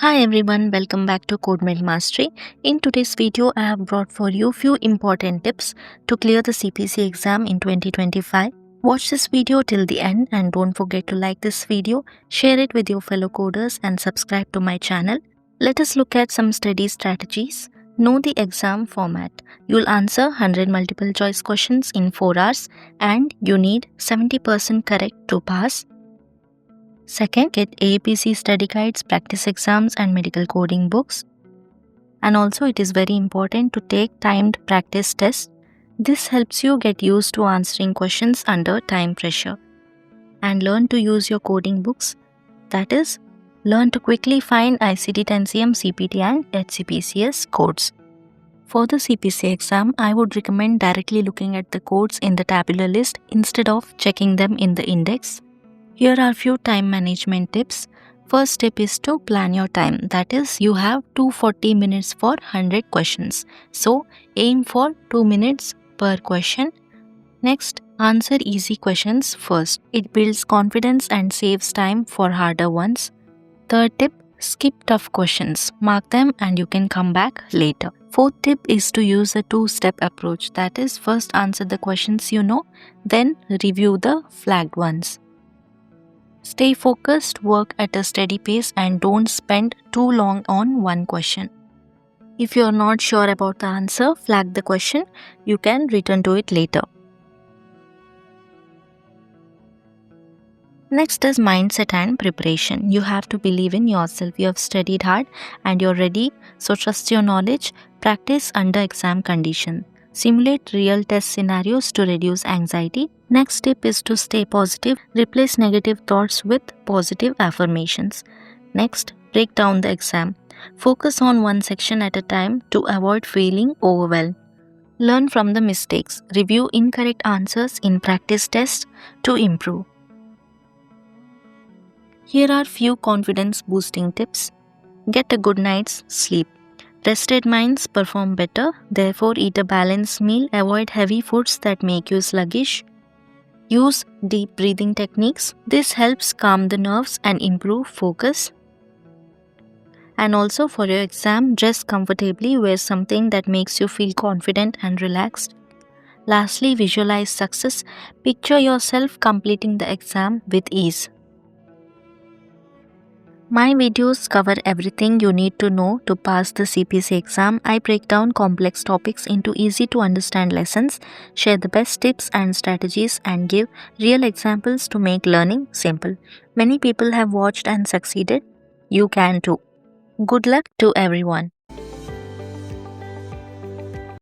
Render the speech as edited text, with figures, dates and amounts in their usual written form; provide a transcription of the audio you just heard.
Hi everyone, welcome back to CodeMail Mastery. In today's video, I have brought for you few important tips to clear the CPC exam in 2025. Watch this video till the end and don't forget to like this video, share it with your fellow coders and subscribe to my channel. Let us look at some study strategies. Know the exam format. You'll answer 100 multiple choice questions in 4 hours and you need 70% correct to pass. Second, get APC study guides, practice exams and medical coding books. And also it is very important to take timed practice tests. This helps you get used to answering questions under time pressure. And learn to use your coding books. That is, learn to quickly find ICT 10CM, CPT and HCPCS codes. For the CPC exam, I would recommend directly looking at the codes in the tabular list instead of checking them in the index. Here are few time management tips. First tip is to plan your time. That is, you have 240 minutes for 100 questions. So, aim for 2 minutes per question. Next, answer easy questions first. It builds confidence and saves time for harder ones. Third tip, skip tough questions. Mark them and you can come back later. Fourth tip is to use a two-step approach. That is, first answer the questions you know, then review the flagged ones. Stay focused, work at a steady pace and don't spend too long on one question. If you are not sure about the answer, flag the question. You can return to it later. Next is mindset and preparation. You have to believe in yourself. You have studied hard and you're ready. So trust your knowledge. Practice under exam condition. Simulate real test scenarios to reduce anxiety. Next tip is to stay positive. Replace negative thoughts with positive affirmations. Next, break down the exam. Focus on one section at a time to avoid feeling overwhelmed. Learn from the mistakes. Review incorrect answers in practice tests to improve. Here are few confidence boosting tips. Get a good night's sleep. Rested minds perform better, therefore eat a balanced meal, avoid heavy foods that make you sluggish. Use deep breathing techniques. This helps calm the nerves and improve focus. And also for your exam, dress comfortably, wear something that makes you feel confident and relaxed. Lastly, visualize success. Picture yourself completing the exam with ease. My videos cover everything you need to know to pass the CPC exam. I break down complex topics into easy to understand lessons, share the best tips and strategies and give real examples to make learning simple. Many people have watched and succeeded. You can too. Good luck to everyone.